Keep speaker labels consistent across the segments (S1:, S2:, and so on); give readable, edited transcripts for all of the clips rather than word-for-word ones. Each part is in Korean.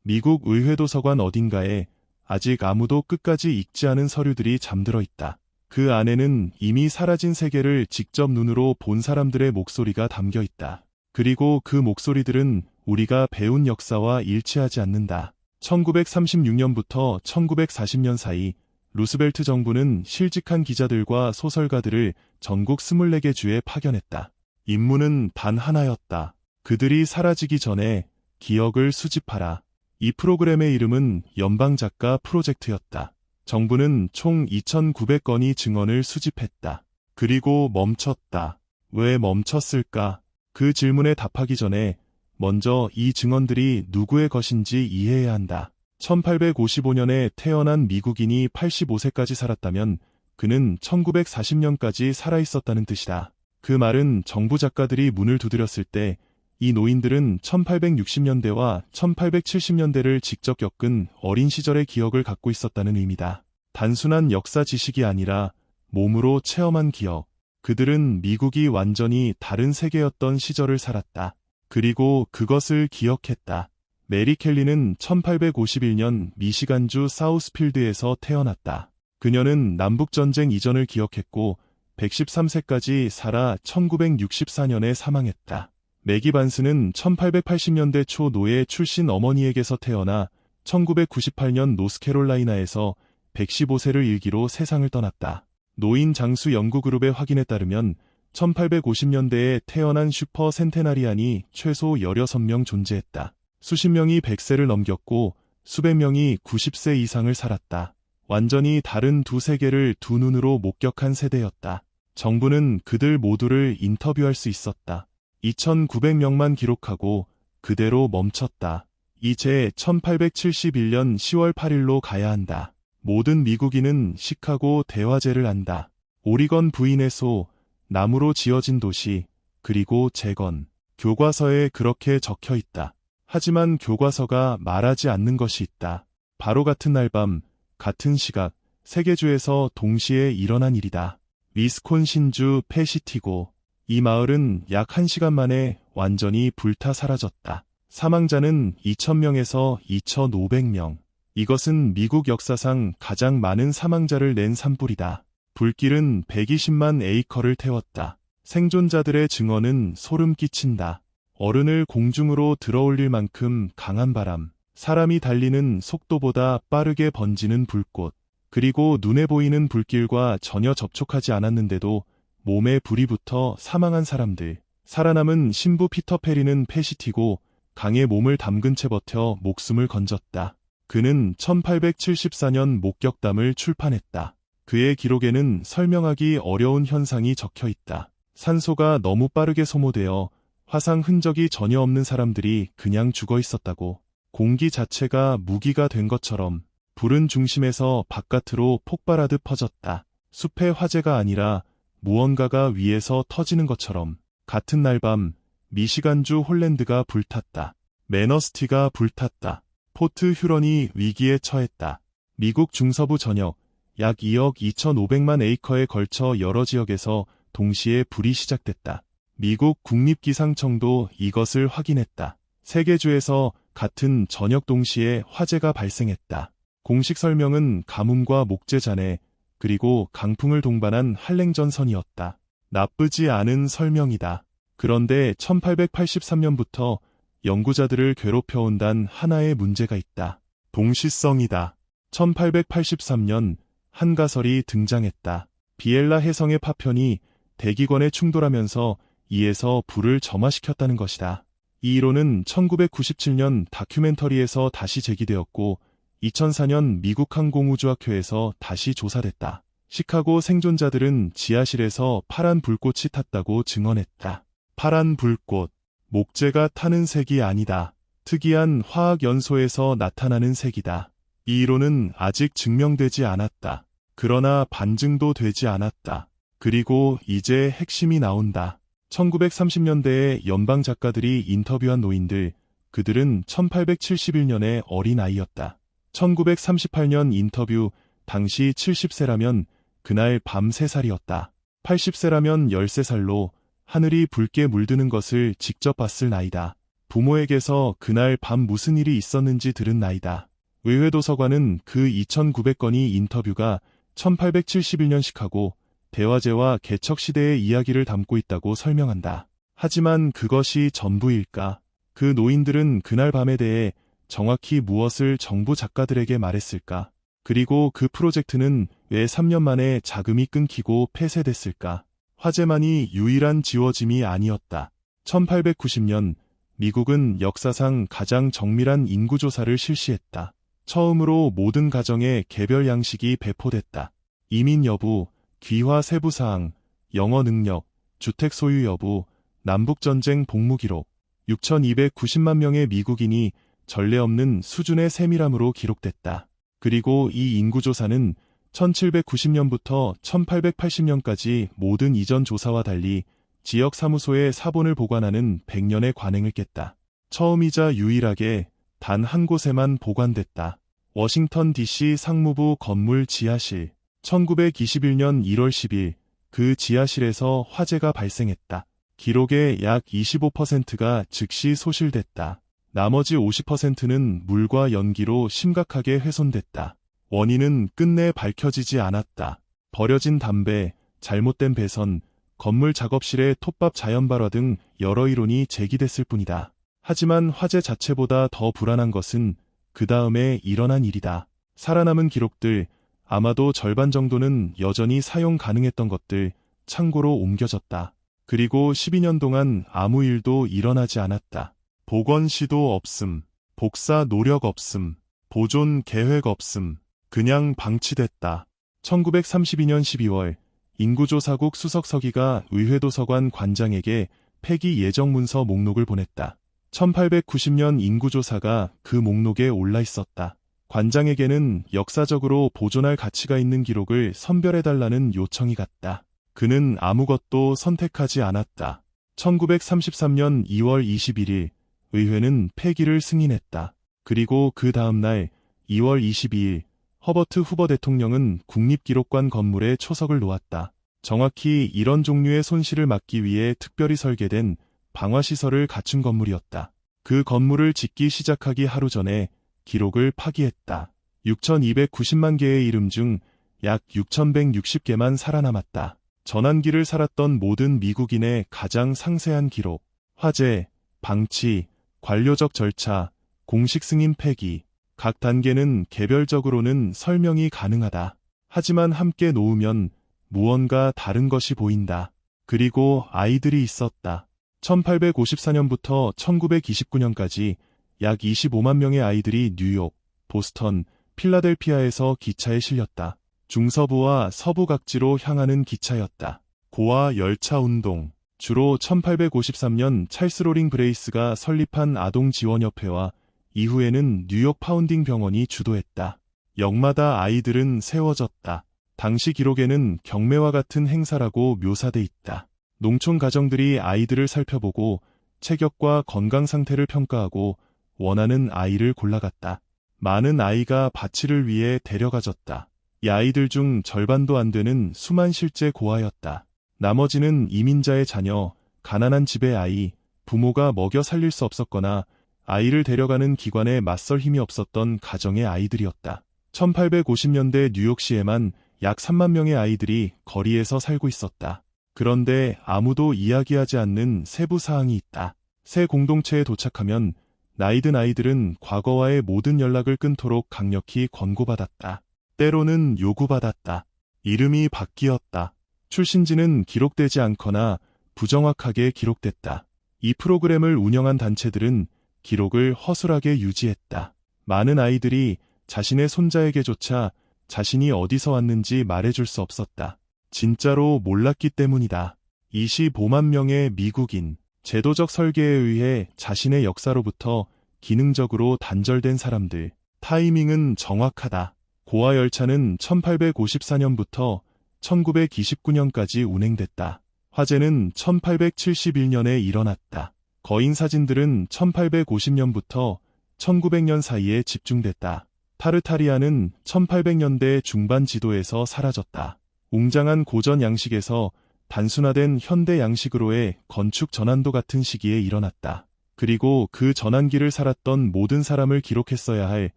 S1: 미국 의회 도서관 어딘가에 아직 아무도 끝까지 읽지 않은 서류들이 잠들어 있다. 그 안에는 이미 사라진 세계를 직접 눈으로 본 사람들의 목소리가 담겨 있다. 그리고 그 목소리들은 우리가 배운 역사와 일치하지 않는다. 1936년부터 1940년 사이 루스벨트 정부는 실직한 기자들과 소설가들을 전국 24개 주에 파견했다. 임무는 단 하나였다. 그들이 사라지기 전에 기억을 수집하라. 이 프로그램의 이름은 연방작가 프로젝트였다. 정부는 총 2,900건의 증언을 수집했다. 그리고 멈췄다. 왜 멈췄을까? 그 질문에 답하기 전에 먼저 이 증언들이 누구의 것인지 이해해야 한다. 1855년에 태어난 미국인이 85세까지 살았다면 그는 1940년까지 살아있었다는 뜻이다. 그 말은 정부 작가들이 문을 두드렸을 때 이 노인들은 1860년대와 1870년대를 직접 겪은 어린 시절의 기억을 갖고 있었다는 의미다. 단순한 역사 지식이 아니라 몸으로 체험한 기억. 그들은 미국이 완전히 다른 세계였던 시절을 살았다. 그리고 그것을 기억했다. 메리 켈리는 1851년 미시간주 사우스필드에서 태어났다. 그녀는 남북전쟁 이전을 기억했고 113세까지 살아 1964년에 사망했다. 매기 반스는 1880년대 초 노예 출신 어머니에게서 태어나 1998년 노스캐롤라이나에서 115세를 일기로 세상을 떠났다. 노인 장수 연구그룹의 확인에 따르면 1850년대에 태어난 슈퍼 센테나리안이 최소 16명 존재했다. 수십 명이 100세를 넘겼고 수백 명이 90세 이상을 살았다. 완전히 다른 두 세계를 두 눈으로 목격한 세대였다. 정부는 그들 모두를 인터뷰할 수 있었다. 2,900명만 기록하고 그대로 멈췄다. 이제 1871년 10월 8일로 가야 한다. 모든 미국인은 시카고 대화제를 안다. 오리건 부인의 소, 나무로 지어진 도시, 그리고 재건. 교과서에 그렇게 적혀 있다. 하지만 교과서가 말하지 않는 것이 있다. 바로 같은 날 밤, 같은 시각, 세 개 주에서 동시에 일어난 일이다. 위스콘신주 패시티고. 이 마을은 약 1시간 만에 완전히 불타 사라졌다. 사망자는 2,000명에서 2,500명. 이것은 미국 역사상 가장 많은 사망자를 낸 산불이다. 불길은 120만 에이커를 태웠다. 생존자들의 증언은 소름 끼친다. 어른을 공중으로 들어올릴 만큼 강한 바람, 사람이 달리는 속도보다 빠르게 번지는 불꽃, 그리고 눈에 보이는 불길과 전혀 접촉하지 않았는데도 몸에 불이 붙어 사망한 사람들. 살아남은 신부 피터 페리는 패시티고 강에 몸을 담근 채 버텨 목숨을 건졌다. 그는 1874년 목격담을 출판했다. 그의 기록에는 설명하기 어려운 현상이 적혀 있다. 산소가 너무 빠르게 소모되어 화상 흔적이 전혀 없는 사람들이 그냥 죽어 있었다고. 공기 자체가 무기가 된 것처럼 불은 중심에서 바깥으로 폭발하듯 퍼졌다. 숲의 화재가 아니라 무언가가 위에서 터지는 것처럼. 같은 날 밤 미시간주 홀랜드가 불탔다. 매너스티가 불탔다. 포트 휴런이 위기에 처했다. 미국 중서부 전역 약 2억 2,500만 에이커에 걸쳐 여러 지역에서 동시에 불이 시작됐다. 미국 국립기상청도 이것을 확인했다. 세 개 주에서 같은 저녁 동시에 화재가 발생했다. 공식 설명은 가뭄과 목재 잔해 그리고 강풍을 동반한 한랭전선이었다. 나쁘지 않은 설명이다. 그런데 1883년부터 연구자들을 괴롭혀온 단 하나의 문제가 있다. 동시성이다. 1883년 한가설이 등장했다. 비엘라 해성의 파편이 대기권에 충돌하면서 이에서 불을 점화시켰다는 것이다. 이 이론은 1997년 다큐멘터리에서 다시 제기되었고 2004년 미국 항공우주학회에서 다시 조사됐다. 시카고 생존자들은 지하실에서 파란 불꽃이 탔다고 증언했다. 파란 불꽃, 목재가 타는 색이 아니다. 특이한 화학 연소에서 나타나는 색이다. 이 이론은 아직 증명되지 않았다. 그러나 반증도 되지 않았다. 그리고 이제 핵심이 나온다. 1930년대에 연방 작가들이 인터뷰한 노인들, 그들은 1871년의 어린 아이였다. 1938년 인터뷰, 당시 70세라면 그날 밤 3살이었다. 80세라면 13살로 하늘이 붉게 물드는 것을 직접 봤을 나이다. 부모에게서 그날 밤 무슨 일이 있었는지 들은 나이다. 의회 도서관은 그 2,900건의 인터뷰가 1871년 시카고 대화제와 개척 시대의 이야기를 담고 있다고 설명한다. 하지만 그것이 전부일까? 그 노인들은 그날 밤에 대해 정확히 무엇을 정부 작가들에게 말했을까? 그리고 그 프로젝트는 왜 3년 만에 자금이 끊기고 폐쇄됐을까? 화재만이 유일한 지워짐이 아니었다. 1890년 미국은 역사상 가장 정밀한 인구조사를 실시했다. 처음으로 모든 가정에 개별 양식이 배포됐다. 이민 여부, 귀화 세부사항, 영어 능력, 주택 소유 여부, 남북전쟁 복무 기록, 6,290만 명의 미국인이 전례 없는 수준의 세밀함으로 기록됐다. 그리고 이 인구조사는 1790년부터 1880년까지 모든 이전 조사와 달리 지역 사무소에 사본을 보관하는 100년의 관행을 깼다. 처음이자 유일하게 단 한 곳에만 보관됐다. 워싱턴 DC 상무부 건물 지하실. 1921년 1월 10일 그 지하실에서 화재가 발생했다. 기록의 약 25%가 즉시 소실됐다. 나머지 50%는 물과 연기로 심각하게 훼손됐다. 원인은 끝내 밝혀지지 않았다. 버려진 담배, 잘못된 배선, 건물 작업실의 톱밥 자연발화 등 여러 이론이 제기됐을 뿐이다. 하지만 화재 자체보다 더 불안한 것은 그 다음에 일어난 일이다. 살아남은 기록들, 아마도 절반 정도는 여전히 사용 가능했던 것들, 창고로 옮겨졌다. 그리고 12년 동안 아무 일도 일어나지 않았다. 복원 시도 없음, 복사 노력 없음, 보존 계획 없음, 그냥 방치됐다. 1932년 12월 인구조사국 수석 서기가 의회도서관 관장에게 폐기 예정 문서 목록을 보냈다. 1890년 인구조사가 그 목록에 올라 있었다. 관장에게는 역사적으로 보존할 가치가 있는 기록을 선별해달라는 요청이 갔다. 그는 아무것도 선택하지 않았다. 1933년 2월 21일 의회는 폐기를 승인했다. 그리고 그 다음 날 2월 22일 허버트 후버 대통령은 국립기록관 건물에 초석을 놓았다. 정확히 이런 종류의 손실을 막기 위해 특별히 설계된 방화시설을 갖춘 건물이었다. 그 건물을 짓기 시작하기 하루 전에 기록을 파기했다. 6,290만 개의 이름 중 약 6,160개만 살아남았다. 전환기를 살았던 모든 미국인의 가장 상세한 기록, 화재, 방치, 관료적 절차, 공식 승인 폐기, 각 단계는 개별적으로는 설명이 가능하다. 하지만 함께 놓으면 무언가 다른 것이 보인다. 그리고 아이들이 있었다. 1854년부터 1929년까지 약 25만 명의 아이들이 뉴욕, 보스턴, 필라델피아에서 기차에 실렸다. 중서부와 서부 각지로 향하는 기차였다. 고아 열차 운동. 주로 1853년 찰스 로링 브레이스가 설립한 아동지원협회와 이후에는 뉴욕 파운딩 병원이 주도했다. 역마다 아이들은 세워졌다. 당시 기록에는 경매와 같은 행사라고 묘사돼 있다. 농촌 가정들이 아이들을 살펴보고 체격과 건강 상태를 평가하고 원하는 아이를 골라갔다. 많은 아이가 바치를 위해 데려가졌다. 이 아이들 중 절반도 안 되는 수만 실제 고아였다. 나머지는 이민자의 자녀, 가난한 집의 아이, 부모가 먹여 살릴 수 없었거나 아이를 데려가는 기관에 맞설 힘이 없었던 가정의 아이들이었다. 1850년대 뉴욕시에만 약 3만 명의 아이들이 거리에서 살고 있었다. 그런데 아무도 이야기하지 않는 세부 사항이 있다. 새 공동체에 도착하면 나이든 아이들은 과거와의 모든 연락을 끊도록 강력히 권고받았다. 때로는 요구받았다. 이름이 바뀌었다. 출신지는 기록되지 않거나 부정확하게 기록됐다. 이 프로그램을 운영한 단체들은 기록을 허술하게 유지했다. 많은 아이들이 자신의 손자에게조차 자신이 어디서 왔는지 말해줄 수 없었다. 진짜로 몰랐기 때문이다. 25만 명의 미국인, 제도적 설계에 의해 자신의 역사로부터 기능적으로 단절된 사람들. 타이밍은 정확하다. 고아 열차는 1854년부터 1929년까지 운행됐다. 화재는 1871년에 일어났다. 거인 사진들은 1850년부터 1900년 사이에 집중됐다. 타르타리아는 1800년대 중반 지도에서 사라졌다. 웅장한 고전 양식에서 단순화된 현대 양식으로의 건축 전환도 같은 시기에 일어났다. 그리고 그 전환기를 살았던 모든 사람을 기록했어야 할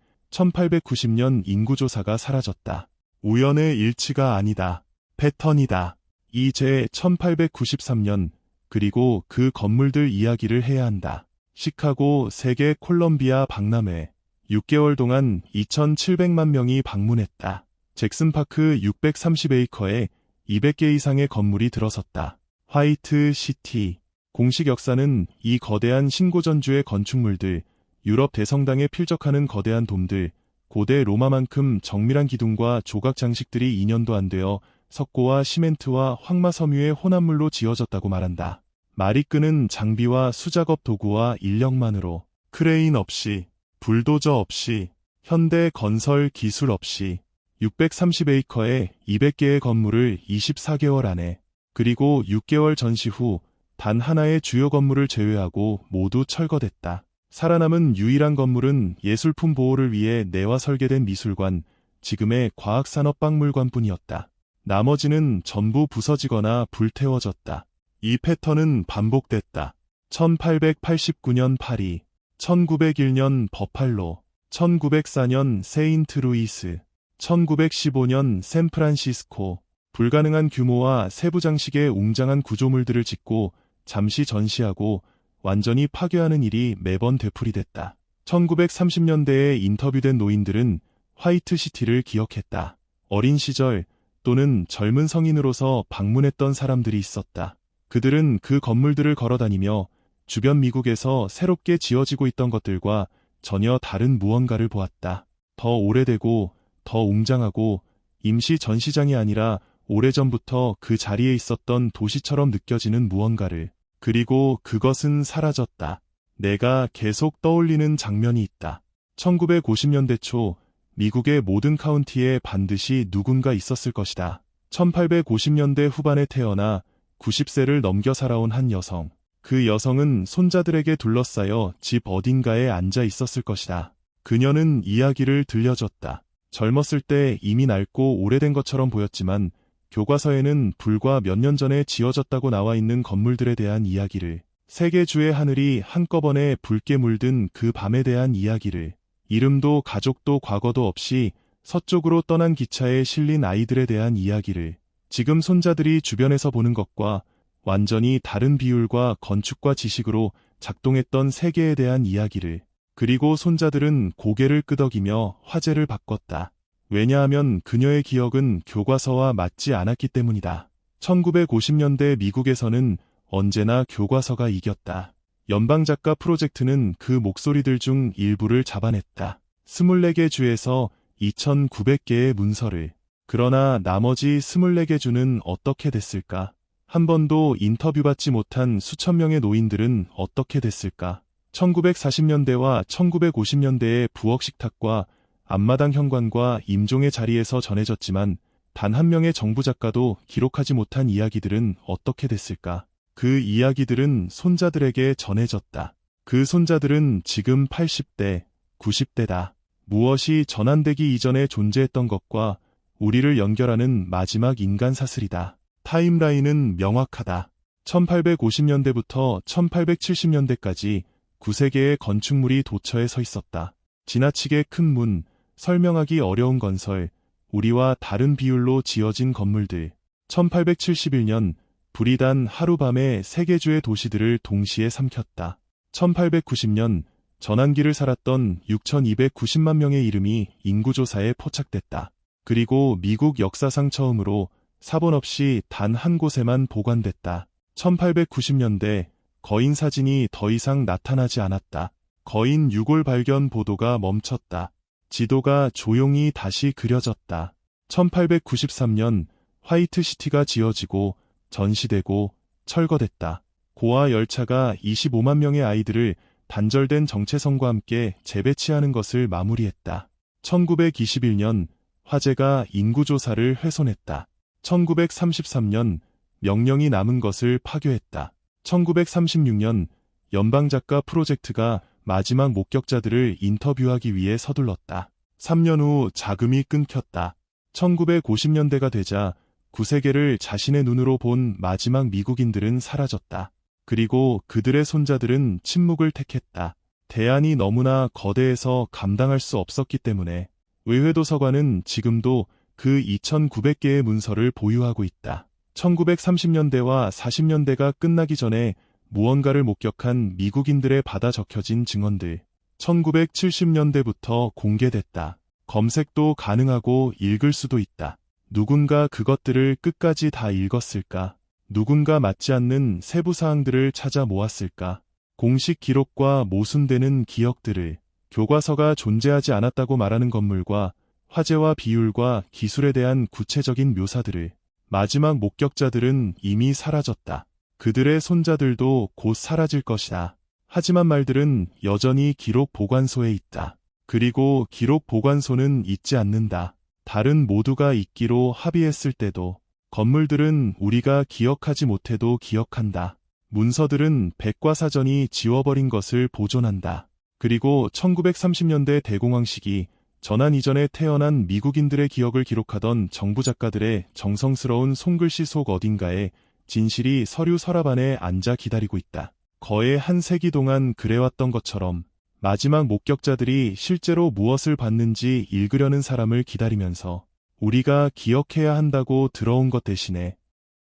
S1: 1890년 인구조사가 사라졌다. 우연의 일치가 아니다. 패턴이다. 이제 1893년, 그리고 그 건물들 이야기를 해야 한다. 시카고, 세계, 콜롬비아, 박람회. 6개월 동안 2,700만 명이 방문했다. 잭슨파크 630에이커에 200개 이상의 건물이 들어섰다. 화이트 시티. 공식 역사는 이 거대한 신고전주의 건축물들, 유럽 대성당에 필적하는 거대한 돔들, 고대 로마만큼 정밀한 기둥과 조각 장식들이 2년도 안 되어 석고와 시멘트와 황마 섬유의 혼합물로 지어졌다고 말한다. 말이 끄는 장비와 수작업 도구와 인력만으로, 크레인 없이, 불도저 없이, 현대 건설 기술 없이 630에이커에 200개의 건물을 24개월 안에, 그리고 6개월 전시 후 단 하나의 주요 건물을 제외하고 모두 철거됐다. 살아남은 유일한 건물은 예술품 보호를 위해 내와 설계된 미술관, 지금의 과학산업박물관뿐이었다. 나머지는 전부 부서지거나 불태워졌다. 이 패턴은 반복됐다. 1889년 파리, 1901년 버팔로, 1904년 세인트루이스, 1915년 샌프란시스코. 불가능한 규모와 세부 장식의 웅장한 구조물들을 짓고 잠시 전시하고 완전히 파괴하는 일이 매번 되풀이됐다. 1930년대에 인터뷰된 노인들은 화이트시티를 기억했다. 어린 시절 또는 젊은 성인으로서 방문했던 사람들이 있었다. 그들은 그 건물들을 걸어다니며 주변 미국에서 새롭게 지어지고 있던 것들과 전혀 다른 무언가를 보았다. 더 오래되고 더 웅장하고 임시 전시장이 아니라 오래전부터 그 자리에 있었던 도시처럼 느껴지는 무언가를. 그리고 그것은 사라졌다. 내가 계속 떠올리는 장면이 있다. 1950년대 초 미국의 모든 카운티에 반드시 누군가 있었을 것이다. 1850년대 후반에 태어나 90세를 넘겨 살아온 한 여성. 그 여성은 손자들에게 둘러싸여 집 어딘가에 앉아 있었을 것이다. 그녀는 이야기를 들려줬다. 젊었을 때 이미 낡고 오래된 것처럼 보였지만 교과서에는 불과 몇 년 전에 지어졌다고 나와 있는 건물들에 대한 이야기를, 세계주의 하늘이 한꺼번에 붉게 물든 그 밤에 대한 이야기를, 이름도 가족도 과거도 없이 서쪽으로 떠난 기차에 실린 아이들에 대한 이야기를, 지금 손자들이 주변에서 보는 것과 완전히 다른 비율과 건축과 지식으로 작동했던 세계에 대한 이야기를. 그리고 손자들은 고개를 끄덕이며 화제를 바꿨다. 왜냐하면 그녀의 기억은 교과서와 맞지 않았기 때문이다. 1950년대 미국에서는 언제나 교과서가 이겼다. 연방작가 프로젝트는 그 목소리들 중 일부를 잡아냈다. 24개 주에서 2,900개의 문서를. 그러나 나머지 24개 주는 어떻게 됐을까? 한 번도 인터뷰받지 못한 수천 명의 노인들은 어떻게 됐을까? 1940년대와 1950년대의 부엌 식탁과 앞마당 현관과 임종의 자리에서 전해졌지만 단 한 명의 정부 작가도 기록하지 못한 이야기들은 어떻게 됐을까? 그 이야기들은 손자들에게 전해졌다. 그 손자들은 지금 80대, 90대다. 무엇이 전환되기 이전에 존재했던 것과 우리를 연결하는 마지막 인간 사슬이다. 타임라인은 명확하다. 1850년대부터 1870년대까지 9세개의 건축물이 도처에 서 있었다. 지나치게 큰 문, 설명하기 어려운 건설, 우리와 다른 비율로 지어진 건물들. 1871년 불이 단 하룻밤에 세계주의 도시들을 동시에 삼켰다. 1890년 전환기를 살았던 6,290만 명의 이름이 인구조사에 포착됐다. 그리고 미국 역사상 처음으로 사본 없이 단 한 곳에만 보관됐다. 1890년대 거인 사진이 더 이상 나타나지 않았다. 거인 유골 발견 보도가 멈췄다. 지도가 조용히 다시 그려졌다. 1893년 화이트시티가 지어지고 전시되고 철거됐다. 고아 열차가 25만 명의 아이들을 단절된 정체성과 함께 재배치하는 것을 마무리했다. 1921년 화재가 인구조사를 훼손했다. 1933년 명령이 남은 것을 파괴했다. 1936년 연방작가 프로젝트가 마지막 목격자들을 인터뷰하기 위해 서둘렀다. 3년 후 자금이 끊겼다. 1950년대가 되자 9세계를 자신의 눈으로 본 마지막 미국인들은 사라졌다. 그리고 그들의 손자들은 침묵을 택했다. 대안이 너무나 거대해서 감당할 수 없었기 때문에 의회도서관은 지금도 그 2,900개의 문서를 보유하고 있다. 1930년대와 40년대가 끝나기 전에 무언가를 목격한 미국인들의 받아 적혀진 증언들. 1970년대부터 공개됐다. 검색도 가능하고 읽을 수도 있다. 누군가 그것들을 끝까지 다 읽었을까? 누군가 맞지 않는 세부 사항들을 찾아 모았을까? 공식 기록과 모순되는 기억들을, 교과서가 존재하지 않았다고 말하는 건물과 화재와 비율과 기술에 대한 구체적인 묘사들을. 마지막 목격자들은 이미 사라졌다. 그들의 손자들도 곧 사라질 것이다. 하지만 말들은 여전히 기록 보관소에 있다. 그리고 기록 보관소는 잊지 않는다. 다른 모두가 잊기로 합의했을 때도 건물들은 우리가 기억하지 못해도 기억한다. 문서들은 백과사전이 지워버린 것을 보존한다. 그리고 1930년대 대공황 시기 전환 이전에 태어난 미국인들의 기억을 기록하던 정부 작가들의 정성스러운 손글씨 속 어딘가에 진실이 서류 서랍 안에 앉아 기다리고 있다. 거의 한 세기 동안 그래왔던 것처럼 마지막 목격자들이 실제로 무엇을 봤는지 읽으려는 사람을 기다리면서 우리가 기억해야 한다고 들어온 것 대신에